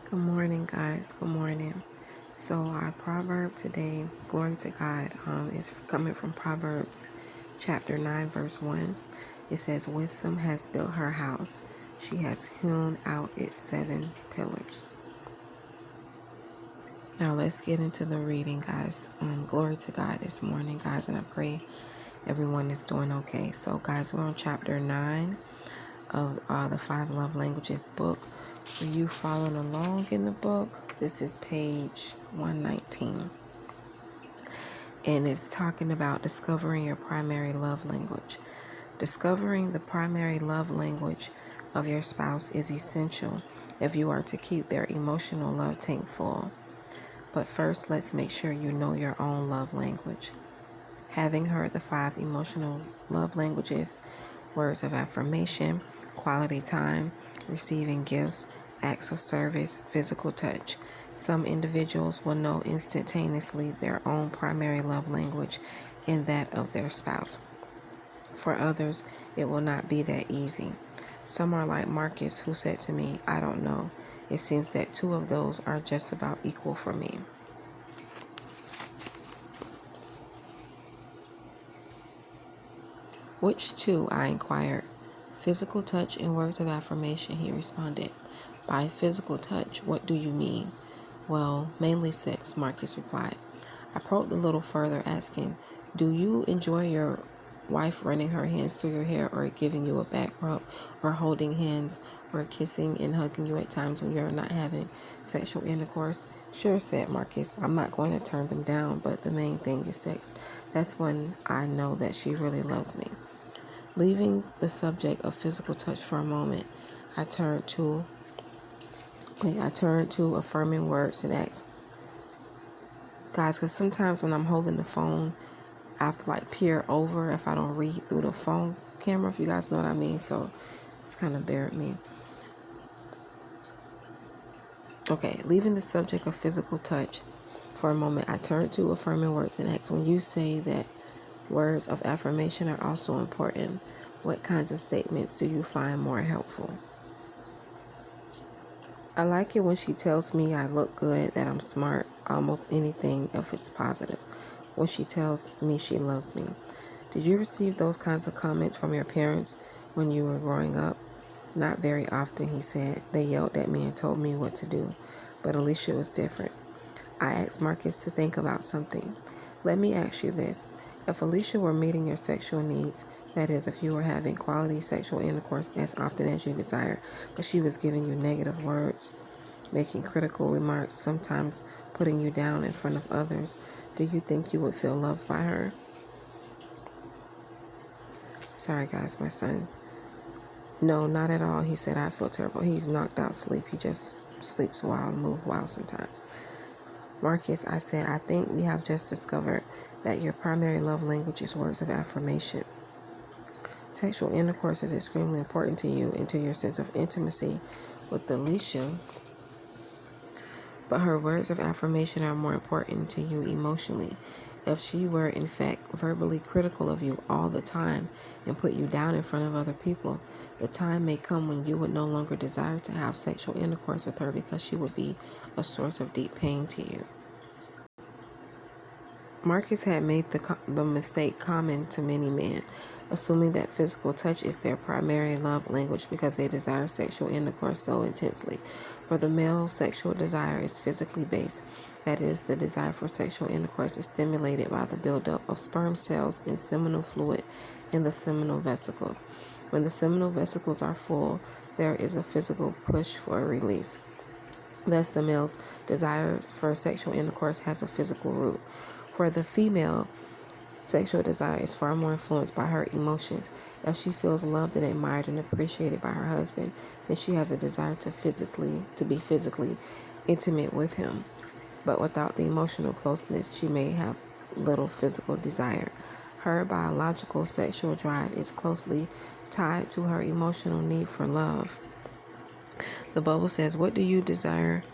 Good morning, guys. Good morning. So our proverb today, glory to God, is coming from Proverbs chapter 9, verse 1. It says, "Wisdom has built her house. She has hewn out its 7 pillars." Now let's get into the reading, guys. Glory to God this morning, guys, and I pray everyone is doing okay. So, guys, we're on chapter 9 of the 5 Love Languages book. For you following along in the book, this is page 119. And it's talking about discovering your primary love language. Discovering the primary love language of your spouse is essential if you are to keep their emotional love tank full. But first, let's make sure you know your own love language. Having heard the 5 emotional love languages, words of affirmation, quality time, receiving gifts, acts of service, physical touch, some individuals will know instantaneously their own primary love language and that of their spouse. For others, it will not be that easy. Some are like Marcus, who said to me, "I don't know. It seems that 2 of those are just about equal for me." "Which 2?" I inquired. "Physical touch and words of affirmation," he responded. "By physical touch, what do you mean?" "Well, mainly sex," Marcus replied. I probed a little further, asking, "Do you enjoy your wife running her hands through your hair or giving you a back rub or holding hands or kissing and hugging you at times when you're not having sexual intercourse?" "Sure," said Marcus. "I'm not going to turn them down, but the main thing is sex. That's when I know that she really loves me." Leaving the subject of physical touch for a moment, I turned to affirming words and acts. Guys, because sometimes when I'm holding the phone, I have to peer over if I don't read through the phone camera, if you guys know what I mean. So it's kind of bear with me. Okay, leaving the subject of physical touch for a moment, I turn to affirming words and acts. When you say that words of affirmation are also important, what kinds of statements do you find more helpful? "I like it when she tells me I look good, that I'm smart, almost anything if it's positive. When she tells me she loves me." "Did you receive those kinds of comments from your parents when you were growing up?" "Not very often," he said. "They yelled at me and told me what to do. But Alicia was different." I asked Marcus to think about something. "Let me ask you this. If Alicia were meeting your sexual needs, that is, if you were having quality sexual intercourse as often as you desire, but she was giving you negative words, making critical remarks, sometimes putting you down in front of others, do you think you would feel loved by her?" Sorry, guys, my son. "No, not at all," he said. "I feel terrible. He's knocked out sleep. He just sleeps while and moves while sometimes." "Marcus," I said, "I think we have just discovered that your primary love language is words of affirmation. Sexual intercourse is extremely important to you and to your sense of intimacy with Alicia, but her words of affirmation are more important to you emotionally. If she were, in fact, verbally critical of you all the time and put you down in front of other people, the time may come when you would no longer desire to have sexual intercourse with her because she would be a source of deep pain to you." Marcus had made the mistake common to many men, assuming that physical touch is their primary love language because they desire sexual intercourse so intensely. For the male, sexual desire is physically based. That is, the desire for sexual intercourse is stimulated by the buildup of sperm cells and seminal fluid in the seminal vesicles. When the seminal vesicles are full, there is a physical push for a release. Thus, the male's desire for sexual intercourse has a physical root. For the female, sexual desire is far more influenced by her emotions. If she feels loved and admired and appreciated by her husband, then she has a desire to be physically intimate with him. But without the emotional closeness, she may have little physical desire. Her biological sexual drive is closely tied to her emotional need for love. The Bible says, "What do you desire?"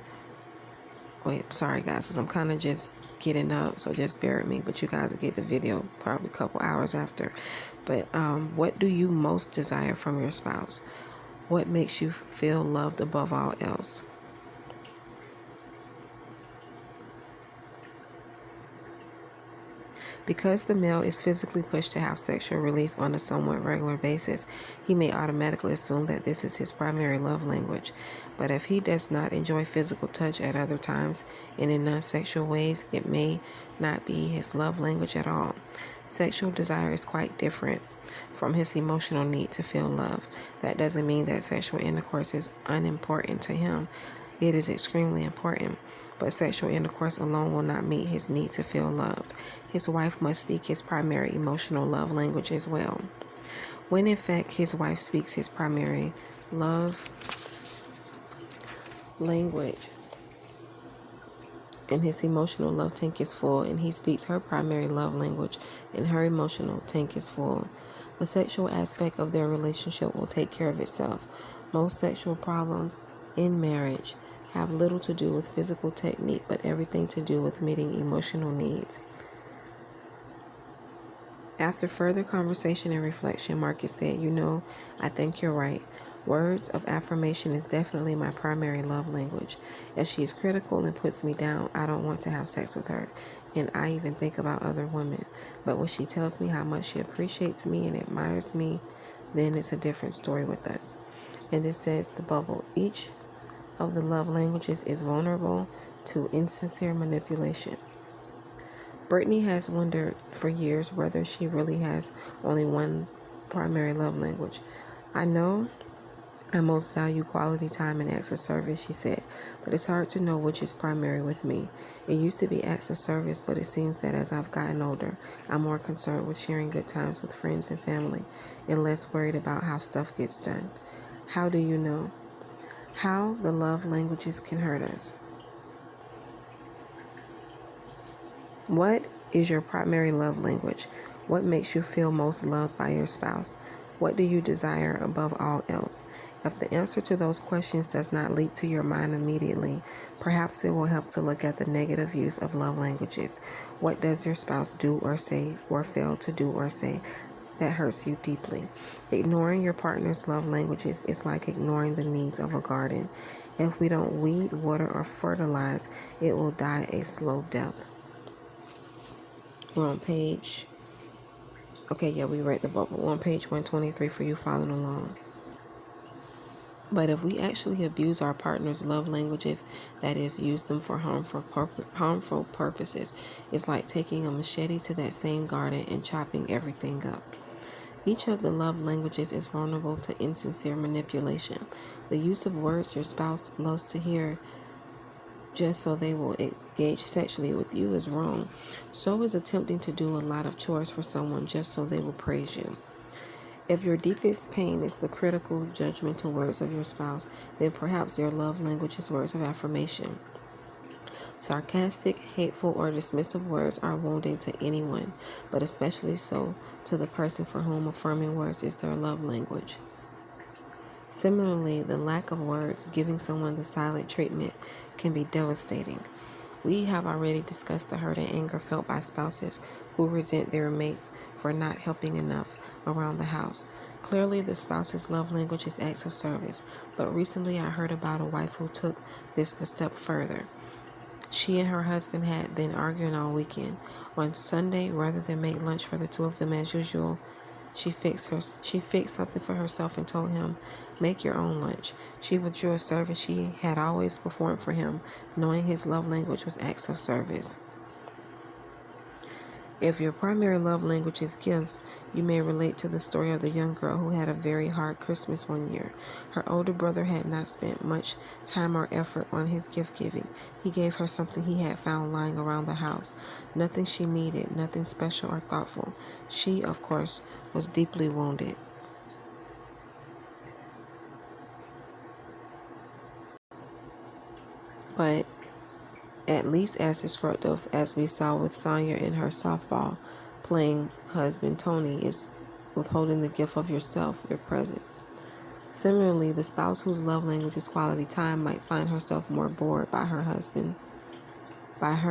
Wait, sorry guys, because I'm kind of just getting up, so just bear with me. But you guys will get the video probably a couple hours after. But what do you most desire from your spouse? What makes you feel loved above all else? Because the male is physically pushed to have sexual release on a somewhat regular basis, he may automatically assume that this is his primary love language. But if he does not enjoy physical touch at other times and in non-sexual ways, it may not be his love language at all. Sexual desire is quite different from his emotional need to feel love. That doesn't mean that sexual intercourse is unimportant to him. It is extremely important, but sexual intercourse alone will not meet his need to feel loved. His wife must speak his primary emotional love language as well. When in fact his wife speaks his primary love language and his emotional love tank is full, and he speaks her primary love language and her emotional tank is full, the sexual aspect of their relationship will take care of itself. Most sexual problems in marriage have little to do with physical technique, but everything to do with meeting emotional needs. After further conversation and reflection, Marcus said, I think you're right. Words of affirmation is definitely my primary love language. If she is critical and puts me down, I don't want to have sex with her, and I even think about other women. But when she tells me how much she appreciates me and admires me, then it's a different story with us. And this says the bubble. Each of the love languages is vulnerable to insincere manipulation. Brittany has wondered for years whether she really has only one primary love language. I know I most value quality time and acts of service, she said, but it's hard to know which is primary with me. It used to be acts of service, but it seems that as I've gotten older, I'm more concerned with sharing good times with friends and family and less worried about how stuff gets done. How do you know? How the love languages can hurt us. What is your primary love language? What makes you feel most loved by your spouse? What do you desire above all else? If the answer to those questions does not leap to your mind immediately, perhaps it will help to look at the negative use of love languages. What does your spouse do or say or fail to do or say that hurts you deeply? Ignoring your partner's love languages is like ignoring the needs of a garden. If we don't weed, water, or fertilize, it will die a slow death. We're on page... we read the bubble. We're on page 123 for you following along. But if we actually abuse our partner's love languages, that is, use them for harmful purposes, it's like taking a machete to that same garden and chopping everything up. Each of the love languages is vulnerable to insincere manipulation. The use of words your spouse loves to hear just so they will engage sexually with you is wrong. So is attempting to do a lot of chores for someone just so they will praise you. If your deepest pain is the critical, judgmental words of your spouse, then perhaps your love language is words of affirmation. Sarcastic, hateful, or dismissive words are wounding to anyone, but especially so to the person for whom affirming words is their love language. Similarly, the lack of words, giving someone the silent treatment, can be devastating. We have already discussed the hurt and anger felt by spouses who resent their mates for not helping enough around the house. Clearly, the spouse's love language is acts of service, but recently I heard about a wife who took this a step further. She and her husband had been arguing all weekend. On Sunday, rather than make lunch for the two of them as usual, she fixed something for herself and told him, "Make your own lunch." She withdrew a service she had always performed for him, knowing his love language was acts of service. If your primary love language is gifts, you may relate to the story of the young girl who had a very hard Christmas one year. Her older brother had not spent much time or effort on his gift giving. He gave her something he had found lying around the house. Nothing she needed, nothing special or thoughtful. She, of course, was deeply wounded. But at least as destructive as we saw with Sonia and her softball playing husband Tony is withholding the gift of yourself, your presence. Similarly, the spouse whose love language is quality time might find herself more bored by her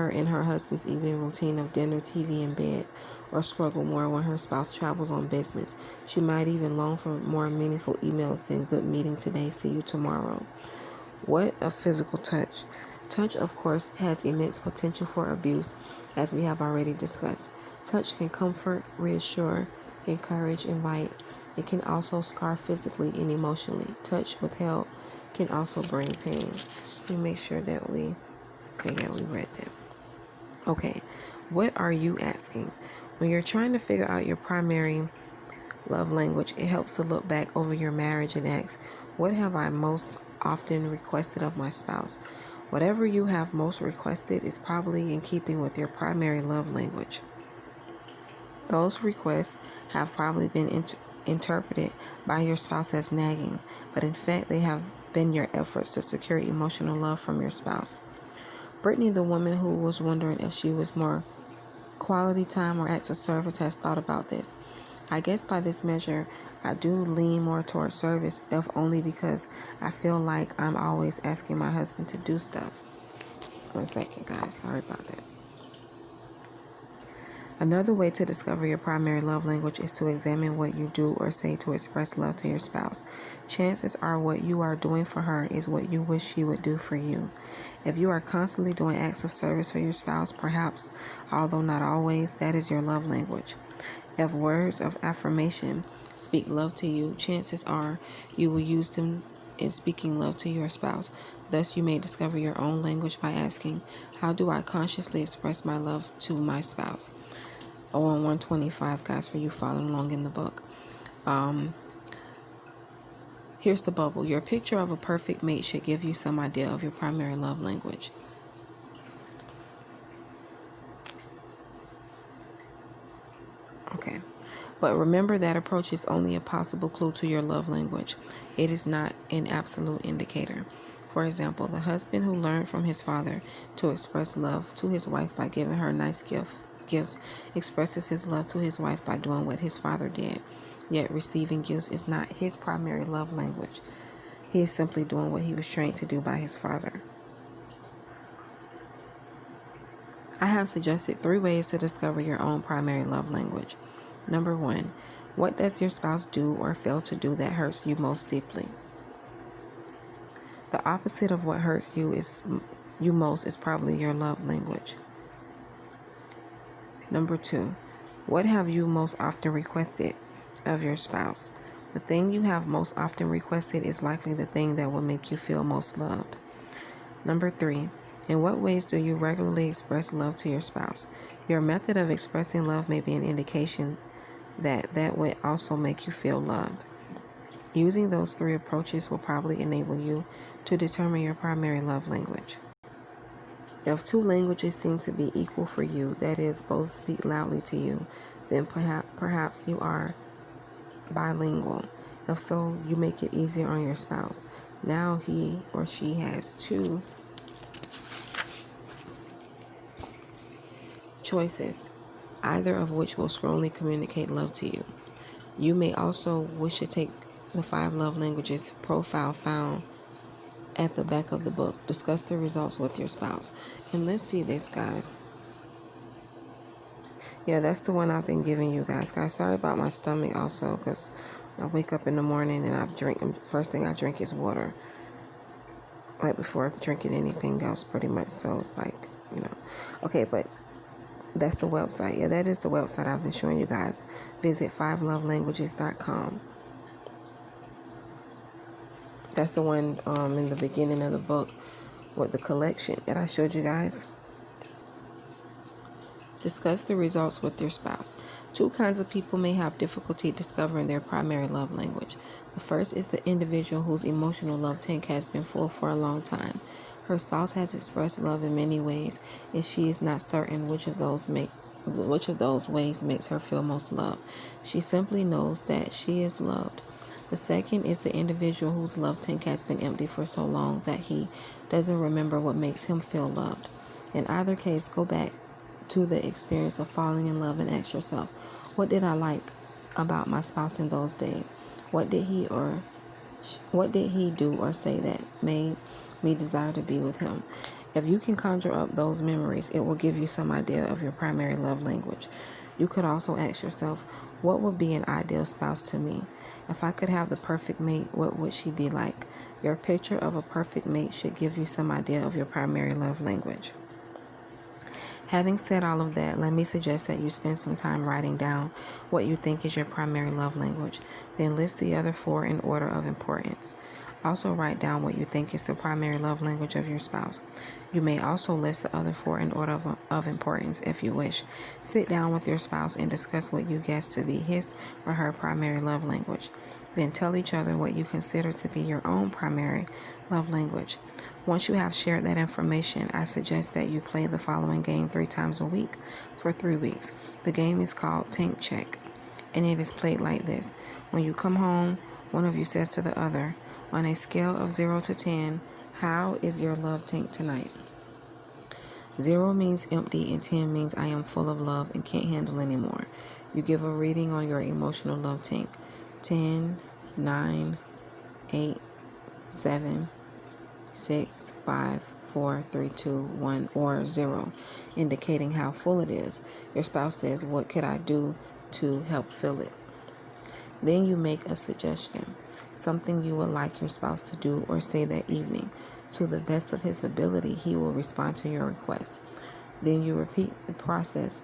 and her husband's evening routine of dinner, TV, and bed, or struggle more when her spouse travels on business. She might even long for more meaningful emails than "good meeting today, see you tomorrow." What of physical touch? Touch, of course, has immense potential for abuse, as we have already discussed. Touch can comfort, reassure, encourage, invite. It can also scar physically and emotionally. Touch withheld can also bring pain. Let me make sure that we read that. Okay, what are you asking? When you're trying to figure out your primary love language, it helps to look back over your marriage and ask, what have I most often requested of my spouse? Whatever you have most requested is probably in keeping with your primary love language. Those requests have probably been interpreted by your spouse as nagging, but in fact they have been your efforts to secure emotional love from your spouse. Brittany, the woman who was wondering if she was more quality time or acts of service, has thought about this. I guess by this measure, I do lean more towards service, if only because I feel like I'm always asking my husband to do stuff. 1 second, guys. Sorry about that. Another way to discover your primary love language is to examine what you do or say to express love to your spouse. Chances are what you are doing for her is what you wish she would do for you. If you are constantly doing acts of service for your spouse, perhaps, although not always, that is your love language. If words of affirmation speak love to you, chances are you will use them in speaking love to your spouse. Thus, you may discover your own language by asking, how do I consciously express my love to my spouse? On 125, guys, for you following along in the book. Here's the bubble. Your picture of a perfect mate should give you some idea of your primary love language. Okay. But remember that approach is only a possible clue to your love language. It is not an absolute indicator. For example, the husband who learned from his father to express love to his wife by giving her nice gifts expresses his love to his wife by doing what his father did. Yet receiving gifts is not his primary love language. He is simply doing what he was trained to do by his father. I have suggested 3 ways to discover your own primary love language. Number 1, what does your spouse do or fail to do that hurts you most deeply? The opposite of what hurts you most is probably your love language. Number 2, what have you most often requested of your spouse? The thing you have most often requested is likely the thing that will make you feel most loved. Number 3, in what ways do you regularly express love to your spouse? Your method of expressing love may be an indication that would also make you feel loved. Using those 3 approaches will probably enable you to determine your primary love language. If 2 languages seem to be equal for you, that is, both speak loudly to you, then perhaps you are bilingual. If so, you make it easier on your spouse. Now he or she has 2 choices, either of which will strongly communicate love to you. You may also wish to take the 5 love languages profile found at the back of the book. Discuss the results with your spouse. And let's see this, guys. Yeah, that's the one I've been giving you guys. Guys, sorry about my stomach also, because I wake up in the morning and first thing I drink is water. Right before drinking anything else, pretty much. So it's like, Okay, but that's the website. Yeah, that is the website I've been showing you guys. Visit 5lovelanguages.com. That's the one in the beginning of the book with the collection that I showed you guys. Discuss the results with your spouse. 2 kinds of people may have difficulty discovering their primary love language. The first is the individual whose emotional love tank has been full for a long time. Her spouse has expressed love in many ways, and she is not certain which of those ways makes her feel most loved. She simply knows that she is loved. The second is the individual whose love tank has been empty for so long that he doesn't remember what makes him feel loved. In either case, go back to the experience of falling in love and ask yourself, what did I like about my spouse in those days? What did he do or say that made me desire to be with him? If you can conjure up those memories, it will give you some idea of your primary love language. You could also ask yourself, what would be an ideal spouse to me? If I could have the perfect mate, what would she be like? Your picture of a perfect mate should give you some idea of your primary love language. Having said all of that, let me suggest that you spend some time writing down what you think is your primary love language. Then list the other 4 in order of importance. Also write down what you think is the primary love language of your spouse. You may also list the other 4 in order of importance if you wish. Sit down with your spouse and discuss what you guess to be his or her primary love language. Then tell each other what you consider to be your own primary love language. Once you have shared that information, I suggest that you play the following game 3 times a week for 3 weeks. The game is called Tank Check, and it is played like this. When you come home, one of you says to the other, on a scale of 0 to 10, how is your love tank tonight? 0 means empty and 10 means I am full of love and can't handle anymore. You give a reading on your emotional love tank. 10, 9, 8, 7, 6, 5, 4, 3, 2, 1, or 0, indicating how full it is. Your spouse says, what could I do to help fill it? Then you make a suggestion, something you would like your spouse to do or say that evening. To the best of his ability, he will respond to your request. Then you repeat the process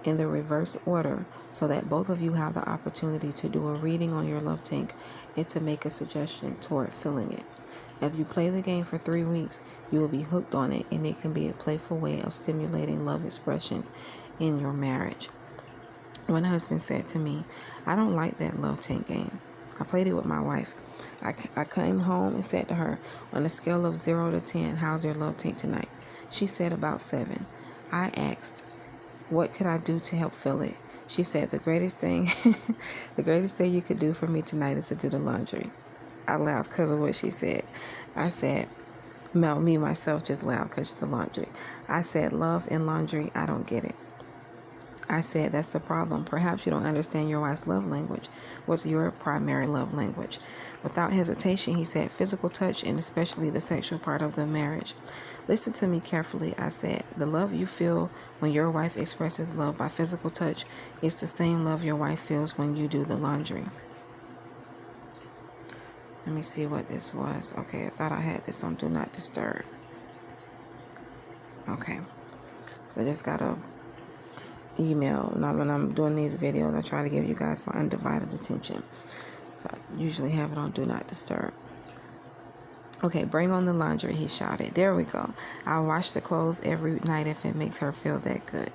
in the reverse order so that both of you have the opportunity to do a reading on your love tank and to make a suggestion toward filling it. If you play the game for 3 weeks, you will be hooked on it, and it can be a playful way of stimulating love expressions in your marriage. One husband said to me, I don't like that love tank game. I played it with my wife. I came home and said to her, on a scale of 0 to 10, how's your love tank tonight? She said about 7. I asked, what could I do to help fill it? She said, the greatest thing you could do for me tonight is to do the laundry. I laughed because of what she said. I said, me myself just laughed because of the laundry. I said, love and laundry, I don't get it. I said, that's the problem. Perhaps you don't understand your wife's love language. What's your primary love language? Without hesitation, he said, physical touch, and especially the sexual part of the marriage. Listen to me carefully, I said. The love you feel when your wife expresses love by physical touch is the same love your wife feels when you do the laundry. Let me see what this was. Okay, I thought I had this on Do Not Disturb. Okay. So I just got a email. Now when I'm doing these videos, I try to give you guys my undivided attention. So I usually have it on Do Not Disturb. Okay, bring on the laundry, he shouted. There we go. I'll wash the clothes every night if it makes her feel that good.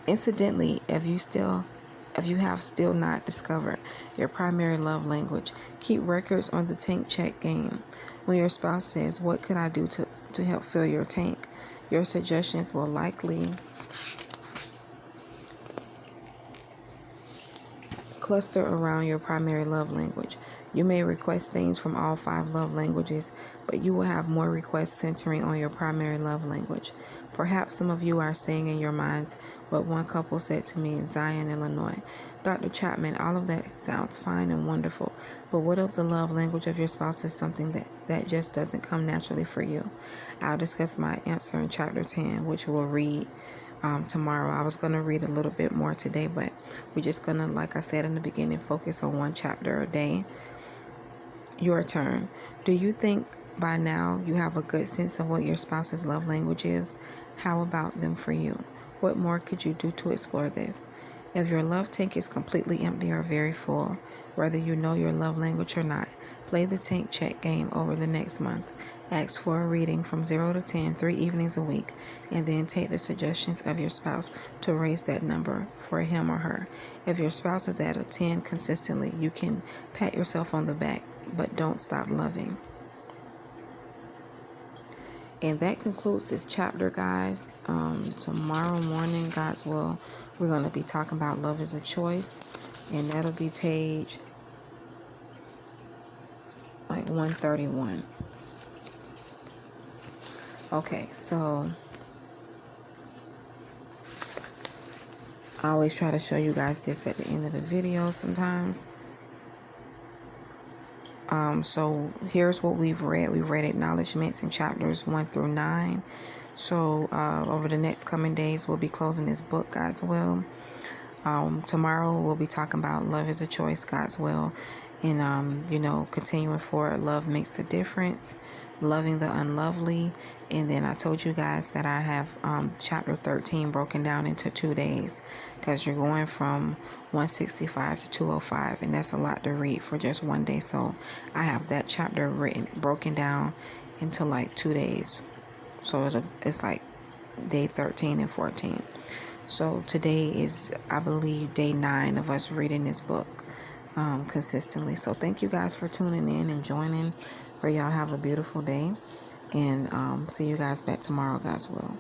Incidentally, if you have still not discovered your primary love language, keep records on the tank check game. When your spouse says, what could I do to help fill your tank? Your suggestions will likely cluster around your primary love language. You may request things from all 5 love languages, but you will have more requests centering on your primary love language. Perhaps some of you are saying in your minds what one couple said to me in Zion, Illinois. Dr. Chapman, all of that sounds fine and wonderful, but what if the love language of your spouse is something that just doesn't come naturally for you? I'll discuss my answer in chapter 10, which we'll read tomorrow. I was going to read a little bit more today, but we're just going to, like I said in the beginning, focus on 1 chapter a day. Your turn. Do you think by now you have a good sense of what your spouse's love language is? How about them for you? What more could you do to explore this? If your love tank is completely empty or very full, whether you know your love language or not, play the tank check game over the next month. Ask for a reading from 0 to 10, 3 evenings a week, and then take the suggestions of your spouse to raise that number for him or her. If your spouse is at a 10 consistently, you can pat yourself on the back, but don't stop loving. And that concludes this chapter, guys. Tomorrow morning, God's will, we're going to be talking about love is a choice, and that'll be page 131. Okay, so I always try to show you guys this at the end of the video sometimes. So here's what we've read. We read acknowledgments in chapters 1 through 9. So over the next coming days, we'll be closing this book, God's will. Tomorrow we'll be talking about love is a choice, God's will, and continuing forward, love makes a difference. loving the unlovely. And then I told you guys that I have chapter 13 broken down into 2 days, because you're going from 165 to 205, and that's a lot to read for just one day. So I have that chapter broken down into like 2 days. So it's like day 13 and 14. So today is, I believe, day 9 of us reading this book consistently. So thank you guys for tuning in and joining. Pray y'all have a beautiful day. And see you guys back tomorrow, God's will.